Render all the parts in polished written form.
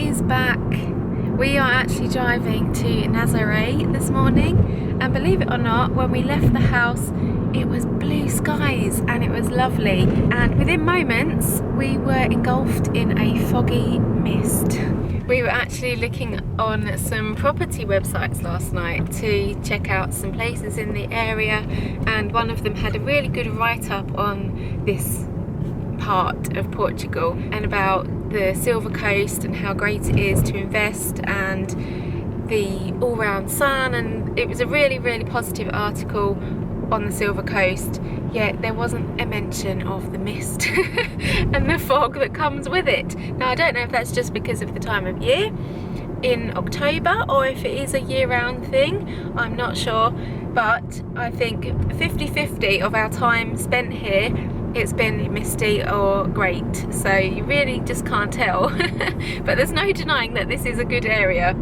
is back. We are actually driving to Nazare this morning, and believe it or not, when we left the house it was blue skies and it was lovely, and within moments we were engulfed in a foggy mist. We were actually looking on some property websites last night to check out some places in the area, and one of them had a really good write-up on this part of Portugal and about the Silver Coast and how great it is to invest and the all-round sun, and it was a really positive article on the Silver Coast, yet there wasn't a mention of the mist and the fog that comes with it. Now I don't know if that's just because of the time of year in October or if it is a year-round thing, I'm not sure, but I think 50-50 of our time spent here it's been misty or great, so you really just can't tell. But there's no denying that this is a good area.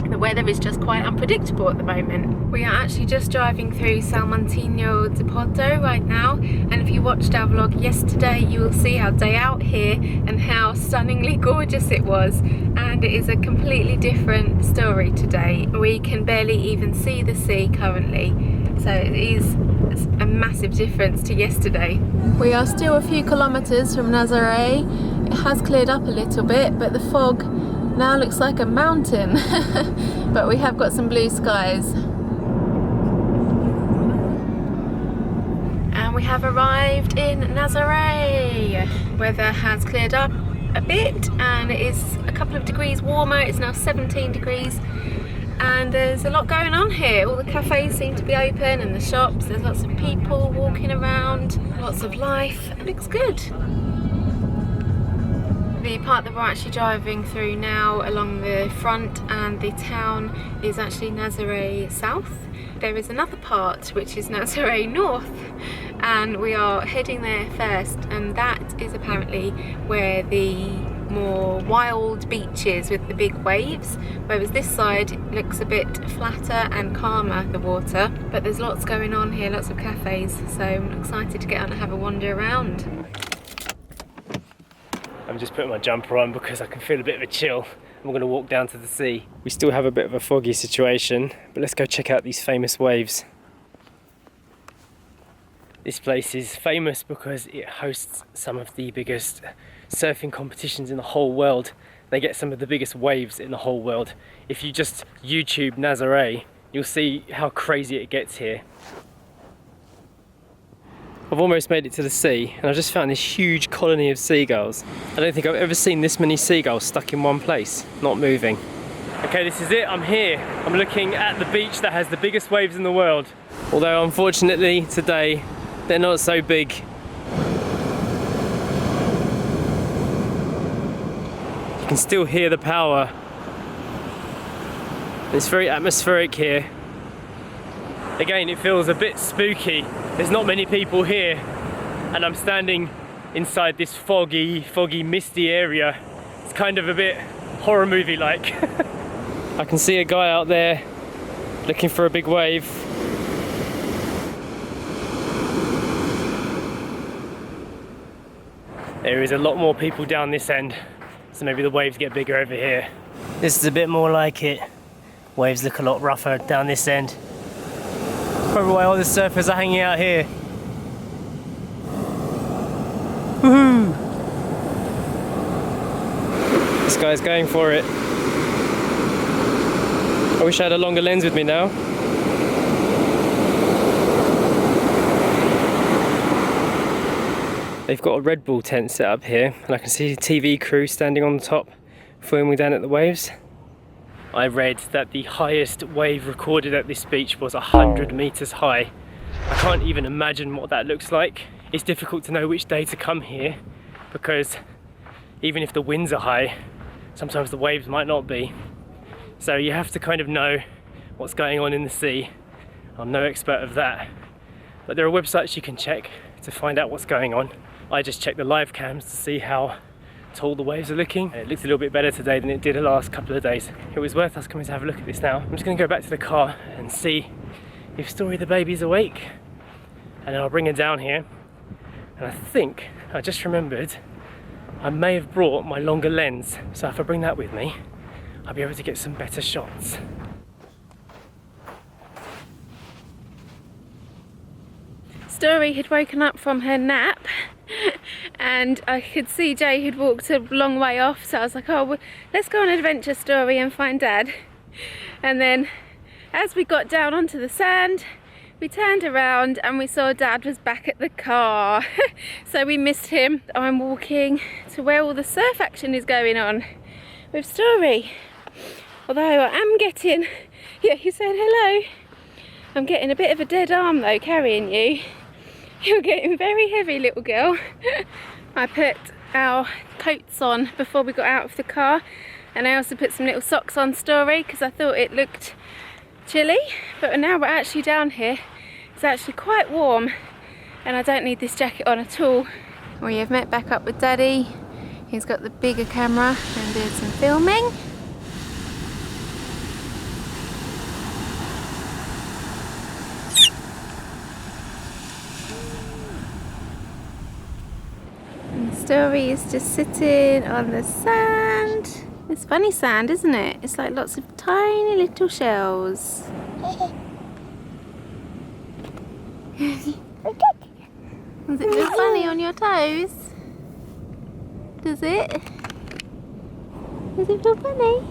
The weather is just quite unpredictable at the moment. We are actually just driving through Salmantinho de Porto right now, and if you watched our vlog yesterday you will see our day out here and how stunningly gorgeous it was, and it is a completely different story today. We can barely even see the sea currently, so it is a massive difference to yesterday. We are still a few kilometres from Nazare. It has cleared up a little bit, but the fog now looks like a mountain. But we have got some blue skies. And we have arrived in Nazare. Weather has cleared up a bit and it is a couple of degrees warmer. It's now 17 degrees. And there's a lot going on here. All the cafes seem to be open and the shops. There's lots of people walking around, lots of life. It looks good. The part that we're actually driving through now along the front and the town is actually Nazare South. There is another part which is Nazare North, and we are heading there first, and that is apparently where the more wild beaches with the big waves, whereas this side looks a bit flatter and calmer, the water. But there's lots going on here, lots of cafes, so I'm excited to get out and have a wander around. I'm just putting my jumper on because I can feel a bit of a chill. I'm going to walk down to the sea. We still have a bit of a foggy situation, but let's go check out these famous waves. This place is famous because it hosts some of the biggest surfing competitions in the whole world. They get some of the biggest waves in the whole world. If you just YouTube Nazare, you'll see how crazy it gets here. I've almost made it to the sea and I've just found this huge colony of seagulls. I don't think I've ever seen this many seagulls stuck in one place, not moving. Okay, this is it, I'm here. I'm looking at the beach that has the biggest waves in the world. Although unfortunately today, they're not so big. You can still hear the power. It's very atmospheric here. Again, it feels a bit spooky. There's not many people here, and I'm standing inside this foggy, misty area. It's kind of a bit horror movie-like. I can see a guy out there looking for a big wave. There is a lot more people down this end, so maybe the waves get bigger over here. This is a bit more like it. Waves look a lot rougher down this end. Probably why all the surfers are hanging out here. Woohoo! This guy's going for it. I wish I had a longer lens with me now. They've got a Red Bull tent set up here, and I can see the TV crew standing on the top, filming down at the waves. I read that the highest wave recorded at this beach was 100 meters high. I can't even imagine what that looks like. It's difficult to know which day to come here because even if the winds are high, sometimes the waves might not be. So you have to kind of know what's going on in the sea. I'm no expert of that, but there are websites you can check to find out what's going on. I just checked the live cams to see how tall the waves are looking. It looks a little bit better today than it did the last couple of days. It was worth us coming to have a look at this now. I'm just going to go back to the car and see if Story the baby's awake, and then I'll bring her down here. And I think I just remembered I may have brought my longer lens, so if I bring that with me, I'll be able to get some better shots. Story had woken up from her nap and I could see Jay had walked a long way off, so I was like, oh, well, let's go on an adventure, Story, and find Dad. And then as we got down onto the sand, we turned around and we saw Dad was back at the car. So we missed him. I'm walking to where all the surf action is going on with Story. Although I am getting, yeah, you said hello. I'm getting a bit of a dead arm though, carrying you. You're getting very heavy, little girl. I put our coats on before we got out of the car, and I also put some little socks on Story because I thought it looked chilly, but now we're actually down here. It's actually quite warm and I don't need this jacket on at all. We have met back up with Daddy. He's got the bigger camera and doing some filming. Story is just sitting on the sand. It's funny sand, isn't it? It's like lots of tiny little shells. Does it feel funny on your toes? Does it? Does it feel funny?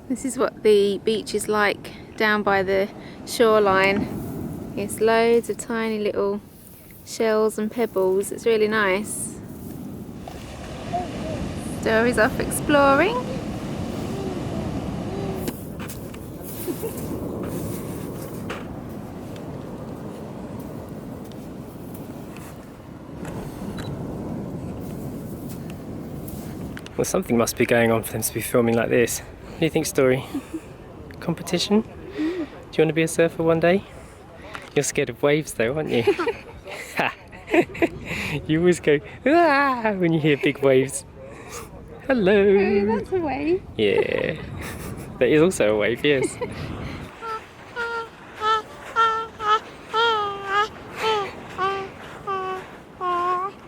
This is what the beach is like down by the shoreline. It's loads of tiny little shells and pebbles. It's really nice. Story's off exploring. Well, something must be going on for them to be filming like this. What do you think, Story? Competition? Do you want to be a surfer one day? You're scared of waves though, aren't you? You always go, ah, when you hear big waves. Hello. Oh, that's a wave. Yeah. That is also a wave, yes.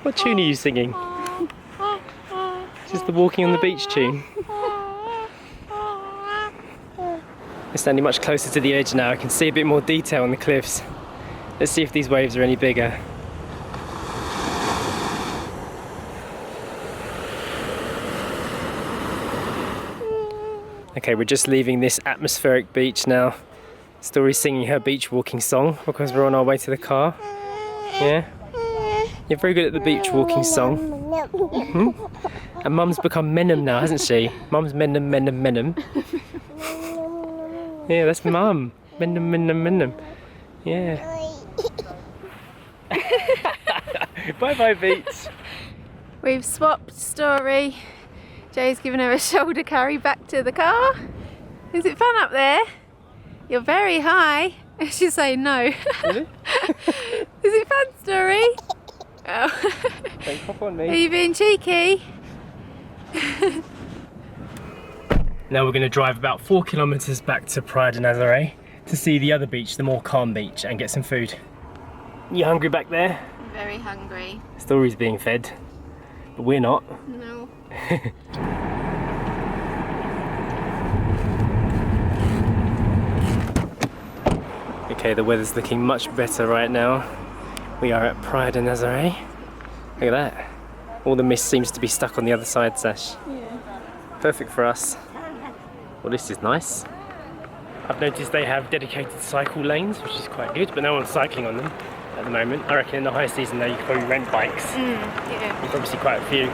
What tune are you singing? Just the Walking on the Beach tune. We're standing much closer to the edge now. I can see a bit more detail on the cliffs. Let's see if these waves are any bigger. Okay, we're just leaving this atmospheric beach now. Story's singing her beach walking song because we're on our way to the car. Yeah? You're very good at the beach walking song. Hmm? And Mum's become Menem now, hasn't she? Mum's Menem, Menem, Menem. Yeah, that's Mum. Menem, Menem, Menem. Yeah. Bye bye, beach. We've swapped Story. Jay's given her a shoulder carry back to the car. Is it fun up there? You're very high. She's saying no. Really? Is it fun, Story? Oh. Don't pop on Are me. you being cheeky? Now we're going to drive about 4 kilometres back to Praia de Nazare to see the other beach, the more calm beach, and get some food. You hungry back there? I'm very hungry. Story's being fed, but we're not. No. Okay, the weather's looking much better right now. We are at Praia de Nazare. Look at that. All the mist seems to be stuck on the other side, Sash. Yeah. Perfect for us. Well, this is nice. I've noticed they have dedicated cycle lanes, which is quite good, but no one's cycling on them at the moment. I reckon in the high season though you could probably rent bikes. Yeah. You can probably see quite a few.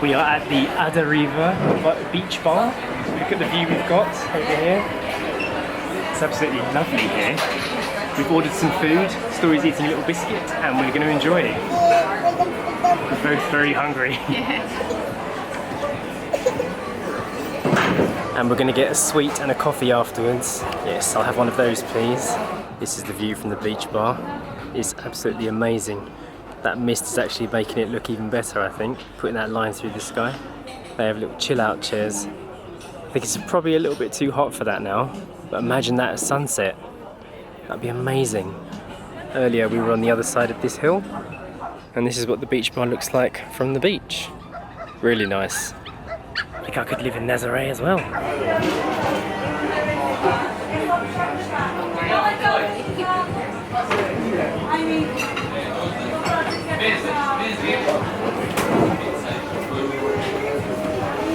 We are at the Ada River beach bar. Look at the view we've got over here. It's absolutely lovely here. We've ordered some food. Story's eating a little biscuit and we're going to enjoy it. We're both very hungry. Yeah. And we're going to get a sweet and a coffee afterwards. Yes, I'll have one of those, please. This is the view from the beach bar. It's absolutely amazing. That mist is actually making it look even better, I think, putting that line through the sky. They have little chill out chairs. I think it's probably a little bit too hot for that now, but imagine that at sunset. That'd be amazing. Earlier we were on the other side of this hill, and this is what the beach bar looks like from the beach. Really nice. I think I could live in Nazare as well.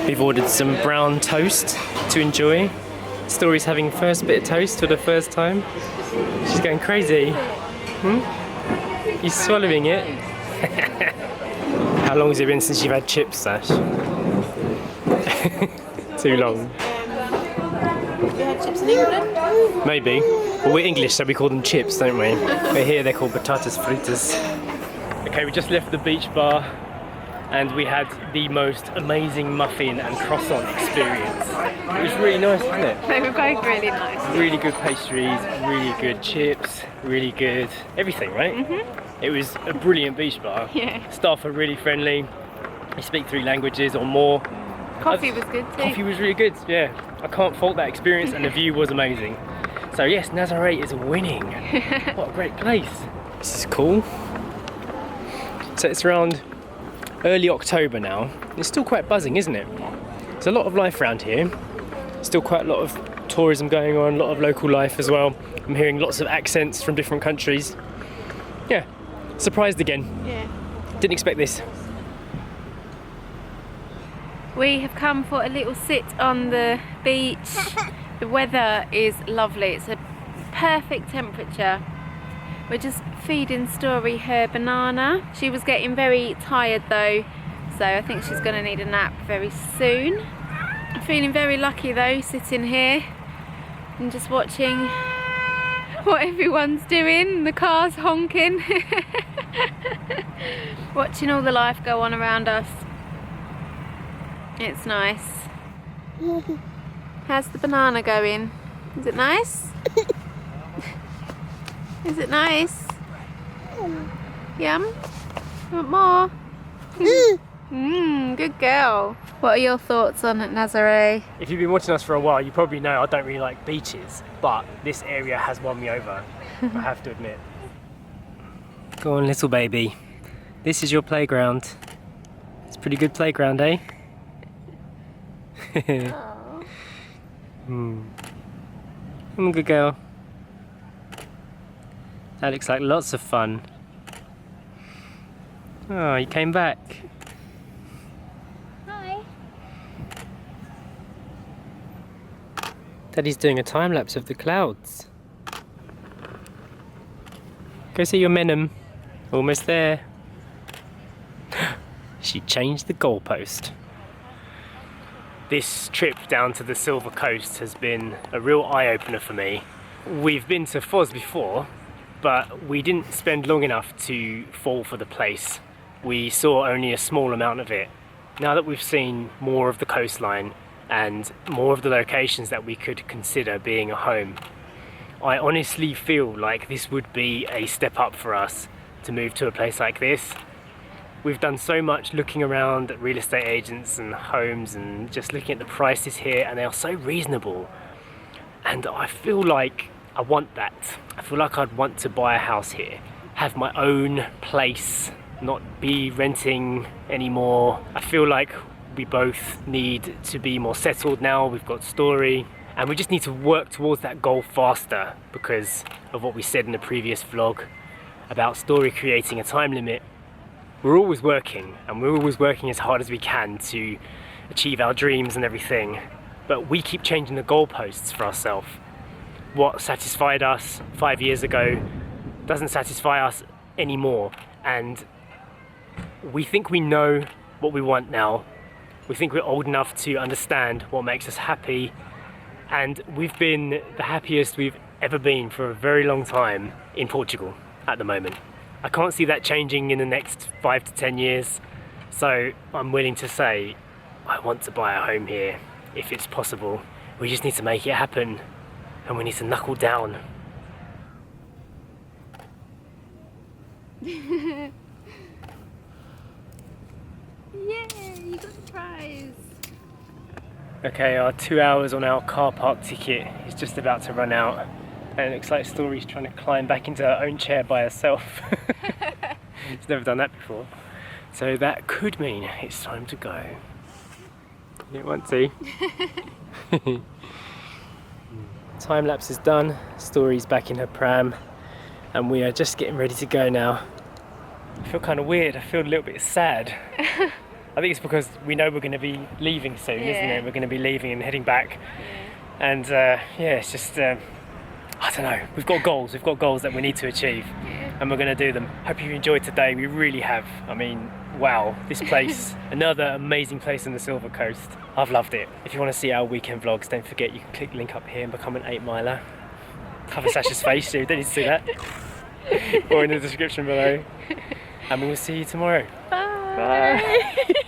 We've ordered some brown toast to enjoy. Story's having first bit of toast for the first time. She's going crazy. He's swallowing it. How long has it been since you've had chips, Sash? Too long. Have you had chips in England? Maybe. Well, we're English, so we call them chips, don't we? But here they're called batatas fritas. Okay, we just left the beach bar and we had the most amazing muffin and croissant experience. It was really nice, wasn't it? They were both really nice. Really good pastries, really good chips, really good everything, right? It was a brilliant beach bar. Yeah. Staff are really friendly. They speak 3 languages or more. Coffee was good too. Coffee was really good, yeah. I can't fault that experience, and the view was amazing. So yes, Nazare is winning. What a great place. This is cool. So it's around early October now. It's still quite buzzing, isn't it? There's a lot of life around here. Still quite a lot of tourism going on, a lot of local life as well. I'm hearing lots of accents from different countries. Yeah, surprised again. Yeah. Didn't expect this. We have come for a little sit on the beach. The weather is lovely. It's a perfect temperature. We're just feeding Story her banana. She was getting very tired though, so I think she's going to need a nap very soon. I'm feeling very lucky though, sitting here and just watching what everyone's doing. The car's honking. Watching all the life go on around us. It's nice. How's the banana going? Is it nice? Is it nice? Yum? You want more? Good girl. What are your thoughts on Nazare? If you've been watching us for a while, you probably know I don't really like beaches, but this area has won me over, I have to admit. Go on, little baby. This is your playground. It's a pretty good playground, eh? I'm a good girl. That looks like lots of fun. Oh, you came back. Hi. Daddy's doing a time lapse of the clouds. Go see your Menem. Almost there. She changed the goalpost. This trip down to the Silver Coast has been a real eye-opener for me. We've been to Foz before, but we didn't spend long enough to fall for the place. We saw only a small amount of it. Now that we've seen more of the coastline and more of the locations that we could consider being a home, I honestly feel like this would be a step up for us to move to a place like this. We've done so much looking around at real estate agents and homes and just looking at the prices here, and they are so reasonable. And I feel like I want that. I feel like I'd want to buy a house here, have my own place, not be renting anymore. I feel like we both need to be more settled now. We've got Story, and we just need to work towards that goal faster because of what we said in the previous vlog about Story creating a time limit. We're always working, and we're always working as hard as we can to achieve our dreams and everything, but we keep changing the goalposts for ourselves. What satisfied us 5 years ago doesn't satisfy us anymore, and we think we know what we want now. We think we're old enough to understand what makes us happy, and we've been the happiest we've ever been for a very long time in Portugal at the moment. I can't see that changing in the next 5 to 10 years, so I'm willing to say I want to buy a home here if it's possible. We just need to make it happen, and we need to knuckle down. Yay, you got the prize. Okay, our 2 hours on our car park ticket is just about to run out. And it looks like Story's trying to climb back into her own chair by herself. She's never done that before. So that could mean it's time to go. You didn't want to. Time lapse is done. Story's back in her pram. And we are just getting ready to go now. I feel kind of weird. I feel a little bit sad. I think it's because we know we're going to be leaving soon, isn't it? We're going to be leaving and heading back. Yeah. And yeah, it's just, I don't know. We've got goals that we need to achieve. Yeah. And we're going to do them. Hope you enjoyed today. We really have. I mean, wow, this place, another amazing place on the Silver Coast. I've loved it. If you want to see our weekend vlogs, don't forget you can click the link up here and become an 8-miler. Cover Sacha's face, so you don't need to see that. Or in the description below. And we will see you tomorrow. Bye. Bye.